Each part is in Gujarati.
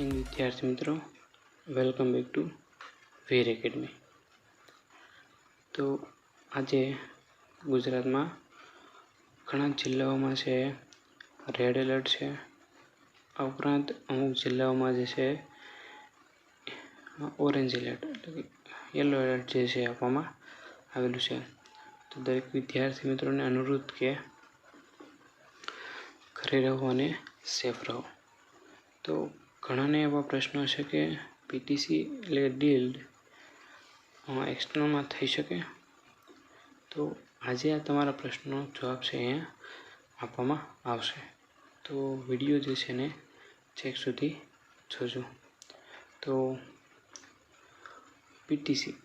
મોર્નિંગ વિદ્યાર્થી મિત્રો, welcome back to Veer academy. તો આજે ગુજરાતમાં ઘણા જિલ્લાઓમાં છે રેડ એલર્ટ છે। આ ઉપરાંત અમુક જિલ્લાઓમાં જે છે ઓરેન્જ એલર્ટ એટલે કે યલો એલર્ટ જે છે આપવામાં આવેલું છે। તો દરેક વિદ્યાર્થી મિત્રોને અનુરોધ કે ઘરે રહો અને સેફ રહો। તો ઘણાને એવા પ્રશ્નો છે કે પીટીસી એટલે ડીલ્ડ એક્સટર્નલમાં થઈ શકે। તો આજે આ તમારા પ્રશ્નનો જવાબ છે અહીંયા આપવામાં આવશે। તો વિડીયો જે છે ને છેક સુધી જોજો। તો પીટીસી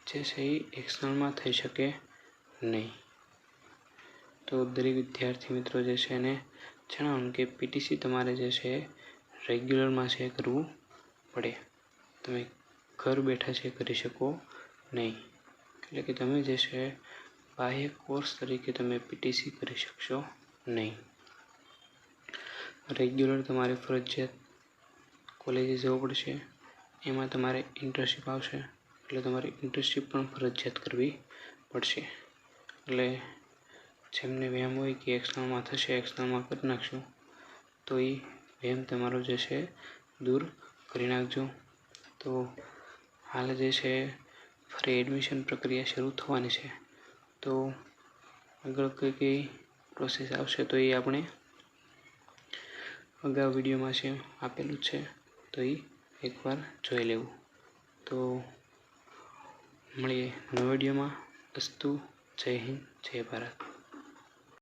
જે છે એ એક્સટર્નલમાં થઈ શકે નહીં। તો દરેક વિદ્યાર્થી મિત્રો જે છે એને જણાવવાનું કે પીટીસી તમારે જે છે રેગ્યુલરમાં છે કરવું પડે। તમે ઘર બેઠા છે કરી શકો નહીં। એટલે કે તમે જે છે બાહ્ય કોર્સ તરીકે તમે પીટીસી કરી શકશો નહીં। રેગ્યુલર તમારે ફરજિયાત કોલેજે જવું પડશે। એમાં તમારે ઇન્ટર્નશીપ આવશે એટલે તમારે ઇન્ટર્નશીપ પણ ફરજિયાત કરવી પડશે। એટલે જેમને વહેમ હોય કે એક્સટર્નલમાં થશે, એક્સટર્નલમાં કરી નાખશું, તો એ વહેમ તમારો જે છે દૂર કરી નાખજો। તો હાલ જે છે ફરી એડમિશન પ્રક્રિયા શરૂ થવાની છે। તો આગળ કઈ પ્રોસેસ આવશે તો એ આપણે અગાઉ વિડીયોમાં છે આપેલું છે, તો એ એકવાર જોઈ લેવું। તો મળીએ નવા વિડીયોમાં। અસ્તુ, જય હિન્દ, જય ભારત।